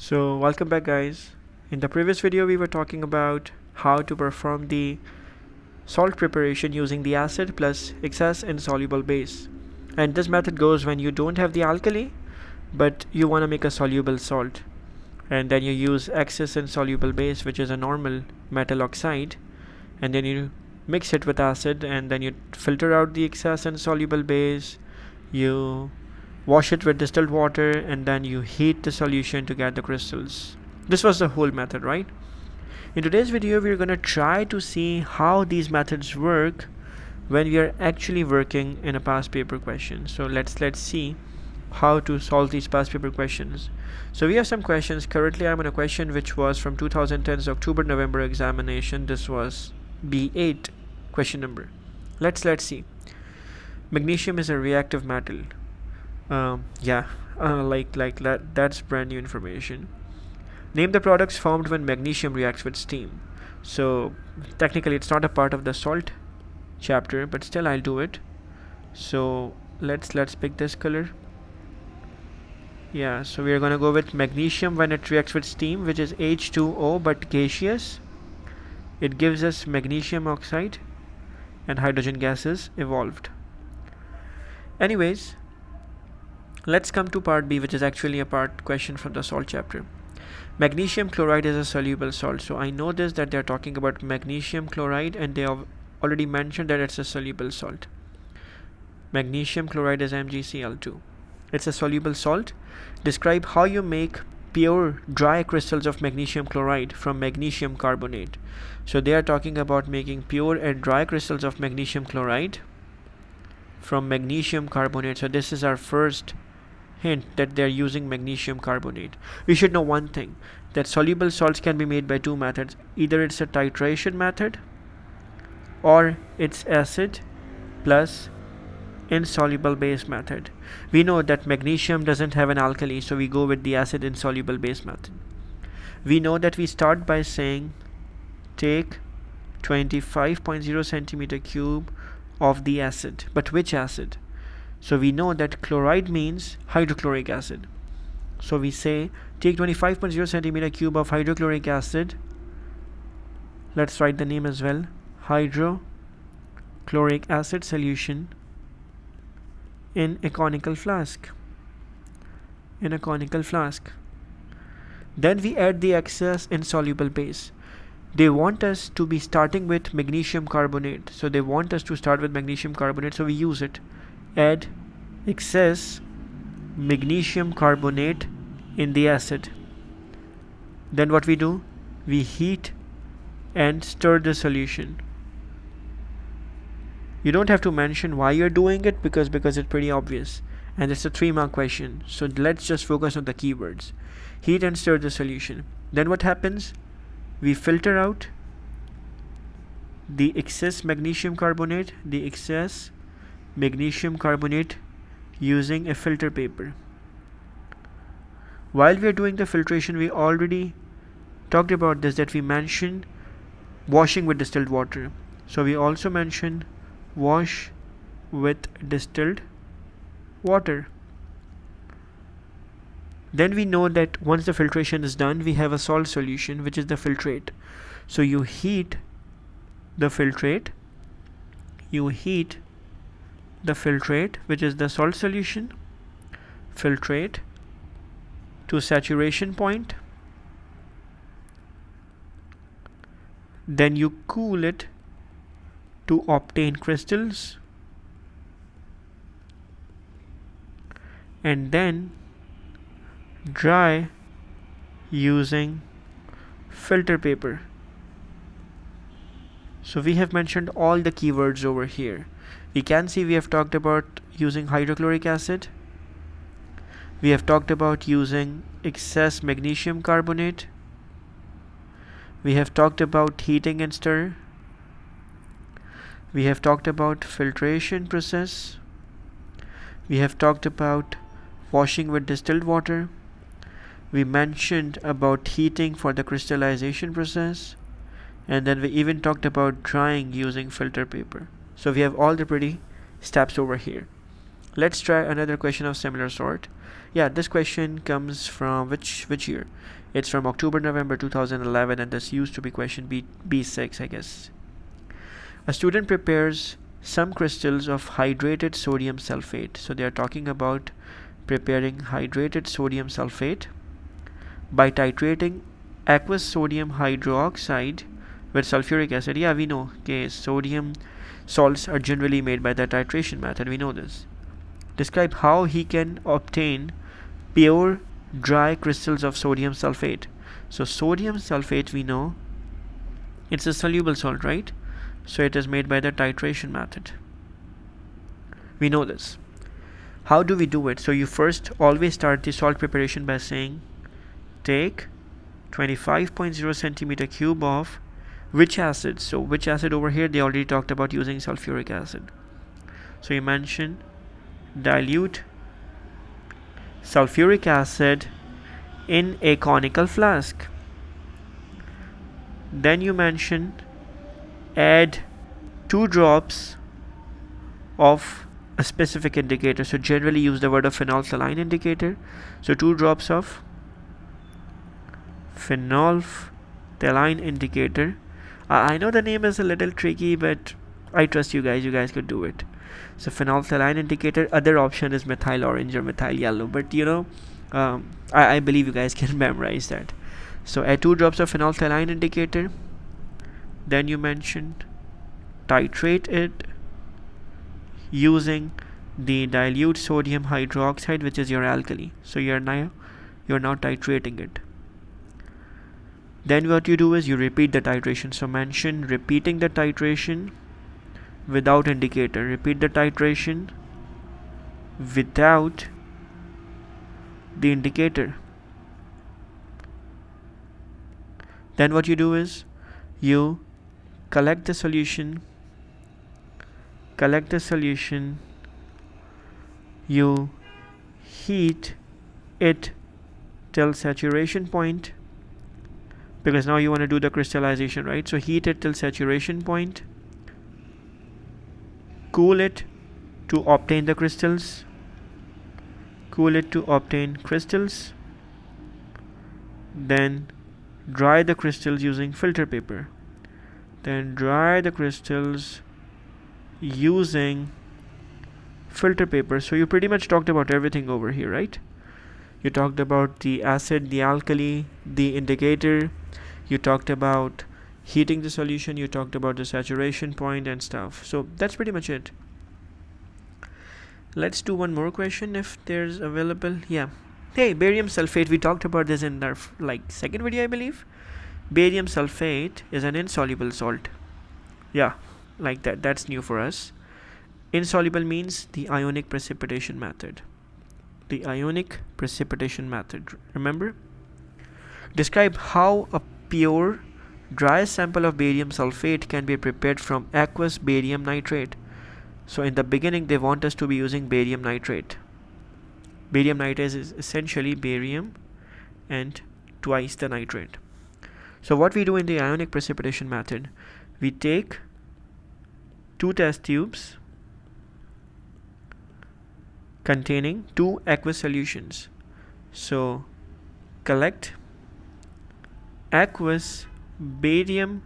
So welcome back, guys. In the previous video we were talking about how to perform the salt preparation using the acid plus excess insoluble base, and this method goes when you don't have the alkali but you want to make a soluble salt, and then you use excess insoluble base, which is a normal metal oxide, and then you mix it with acid, and then you filter out the excess insoluble base, you wash it with distilled water, and then you heat the solution to get the crystals. This was the whole method, right? In today's video we're going to try to see how these methods work when we are actually working in a past paper question. So let's see how to solve these past paper questions. So we have some questions. Currently I'm on a question which was from 2010's October-November examination. This was B8 question number. Let's see. Magnesium is a reactive metal. That's brand new information. Name the products formed when magnesium reacts with steam. So technically it's not a part of the salt chapter, but still I'll do it. So let's pick this color. Yeah, so we are gonna go with magnesium when it reacts with steam, which is H2O but gaseous. It gives us magnesium oxide and hydrogen gases evolved. Anyways, let's come to part B, which is actually a part question from the salt chapter. Magnesium chloride is a soluble salt. So I know this, that they're talking about magnesium chloride, and they have already mentioned that it's a soluble salt. Magnesium chloride is MgCl2. It's a soluble salt. Describe how you make pure dry crystals of magnesium chloride from magnesium carbonate. So they are talking about making pure and dry crystals of magnesium chloride from magnesium carbonate. So this is our first hint that they are using magnesium carbonate. We should know one thing, that soluble salts can be made by two methods. Either it's a titration method or it's acid plus insoluble base method. We know that magnesium doesn't have an alkali, so we go with the acid insoluble base method. We know that we start by saying take 25.0 centimeter cube of the acid. But which acid? So we know that chloride means hydrochloric acid. So we say take 25.0 centimeter cube of hydrochloric acid. Let's write the name as well. Hydrochloric acid solution in a conical flask. Then we add the excess insoluble base. They want us to be starting with magnesium carbonate. So they want us to start with magnesium carbonate, so we use it. Add excess magnesium carbonate in the acid. Then what we do? We heat and stir the solution. You don't have to mention why you're doing it because it's pretty obvious, and it's a 3-mark question. So let's just focus on the keywords. Heat and stir the solution. Then what happens? We filter out the excess magnesium carbonate, using a filter paper. While we are doing the filtration, we already talked about this, that we mentioned washing with distilled water. So we also mentioned wash with distilled water. Then we know that once the filtration is done, we have a salt solution, which is the filtrate. So you heat the filtrate, which is the salt solution, filtrate to saturation point. Then you cool it to obtain crystals, and then dry using filter paper. So we have mentioned all the keywords over here. We can see we have talked about using hydrochloric acid. We have talked about using excess magnesium carbonate. We have talked about heating and stir. We have talked about filtration process. We have talked about washing with distilled water. We mentioned about heating for the crystallization process, and then we even talked about drying using filter paper. So we have all the pretty steps over here. Let's try another question of similar sort. Yeah, this question comes from which year? It's from October November 2011, and this used to be question B6, I guess. A student prepares some crystals of hydrated sodium sulfate. So they are talking about preparing hydrated sodium sulfate by titrating aqueous sodium hydroxide with sulfuric acid. Yeah, we know. Okay, sodium salts are generally made by the titration method. We know this. Describe how he can obtain pure dry crystals of sodium sulfate. So sodium sulfate, we know it's a soluble salt, right? So it is made by the titration method. We know this. How do we do it? So you first always start the salt preparation by saying take 25.0 centimeter cube of which acid. So which acid over here? They already talked about using sulfuric acid. So you mention dilute sulfuric acid in a conical flask. Then you mention add 2 drops of a specific indicator. So generally use the word of phenolphthalein indicator. So 2 drops of phenolphthalein indicator. I know the name is a little tricky, but I trust you guys could do it. So phenolphthalein indicator. Other option is methyl orange or methyl yellow, but you know, I believe you guys can memorize that. So add 2 drops of phenolphthalein indicator. Then you mentioned titrate it using the dilute sodium hydroxide, which is your alkali. So you're now titrating it. Then what you do is you repeat the titration. So mention repeating the titration without indicator. Repeat the titration without the indicator. Then what you do is you collect the solution, you heat it till saturation point, because now you want to do the crystallization, right? So heat it till saturation point, cool it to obtain the crystals, then dry the crystals using filter paper, So you pretty much talked about everything over here, right? You talked about the acid, the alkali, the indicator. You talked about heating the solution. You talked about the saturation point and stuff. So that's pretty much it. Let's do one more question if there's available. Yeah. Hey, barium sulfate. We talked about this in our second video, I believe. Barium sulfate is an insoluble salt. Yeah, like that. That's new for us. Insoluble means the ionic precipitation method. Remember? Describe how a pure dry sample of barium sulfate can be prepared from aqueous barium nitrate. So in the beginning they want us to be using barium nitrate. Barium nitrate is essentially barium and twice the nitrate. So what we do in the ionic precipitation method, we take 2 test tubes containing 2 aqueous solutions. So collect aqueous barium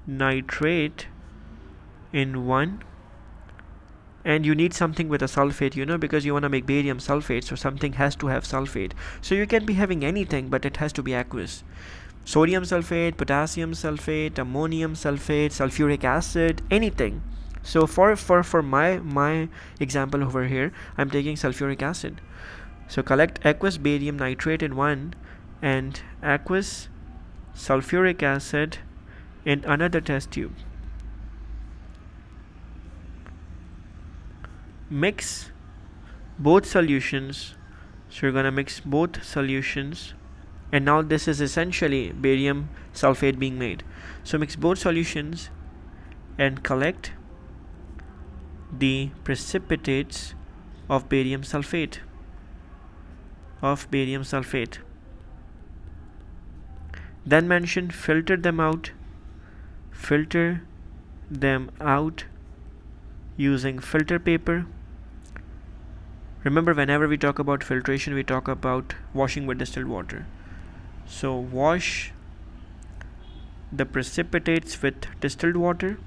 nitrate in one, and you need something with a sulfate, because you want to make barium sulfate, so something has to have sulfate. So you can be having anything, but it has to be aqueous. Sodium sulfate, potassium sulfate, ammonium sulfate, sulfuric acid, anything. So for my example over here, I'm taking sulfuric acid. So collect aqueous barium nitrate in one and aqueous sulfuric acid in another test tube. Mix both solutions. So you're gonna mix both solutions, and now this is essentially barium sulfate being made. So mix both solutions and collect the precipitates of barium sulfate. Then mention filter them out using filter paper Remember, whenever we talk about filtration, we talk about washing with distilled water. So wash the precipitates with distilled water,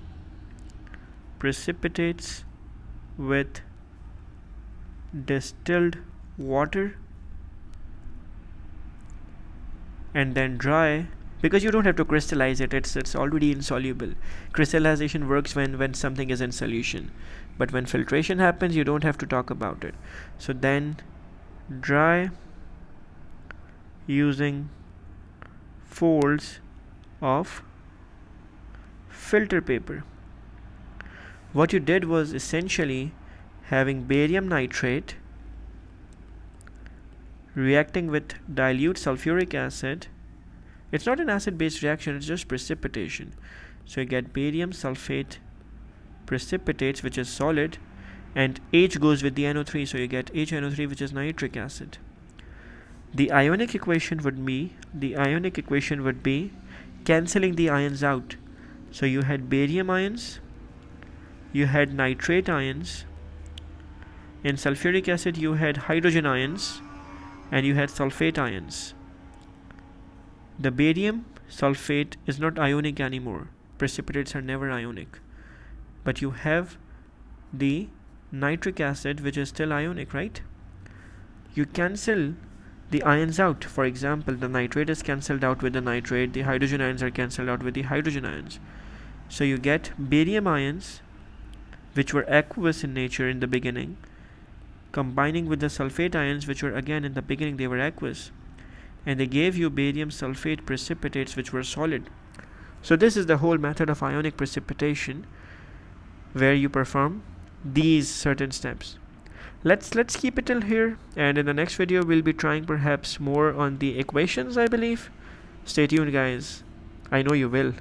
precipitates with distilled water, and then dry, because you don't have to crystallize it, it's already insoluble. Crystallization works when something is in solution, but when filtration happens, you don't have to talk about it. So then dry using folds of filter paper. What you did was essentially having barium nitrate reacting with dilute sulfuric acid. It's not an acid-base reaction, it's just precipitation. So you get barium sulfate precipitates, which is solid, and H goes with the NO3, so you get HNO3, which is nitric acid. The ionic equation would be cancelling the ions out. So you had barium ions, you had nitrate ions, in sulfuric acid you had hydrogen ions, and you had sulfate ions. The barium sulfate is not ionic anymore. Precipitates are never ionic. But you have the nitric acid, which is still ionic, right? You cancel the ions out. For example, the nitrate is cancelled out with the nitrate, the hydrogen ions are cancelled out with the hydrogen ions. So you get barium ions, which were aqueous in nature in the beginning, combining with the sulfate ions, which were again in the beginning they were aqueous, and they gave you barium sulfate precipitates, which were solid. So this is the whole method of ionic precipitation, where you perform these certain steps. Let's keep it till here, and in the next video we'll be trying perhaps more on the equations, I believe. Stay tuned, guys. I know you will.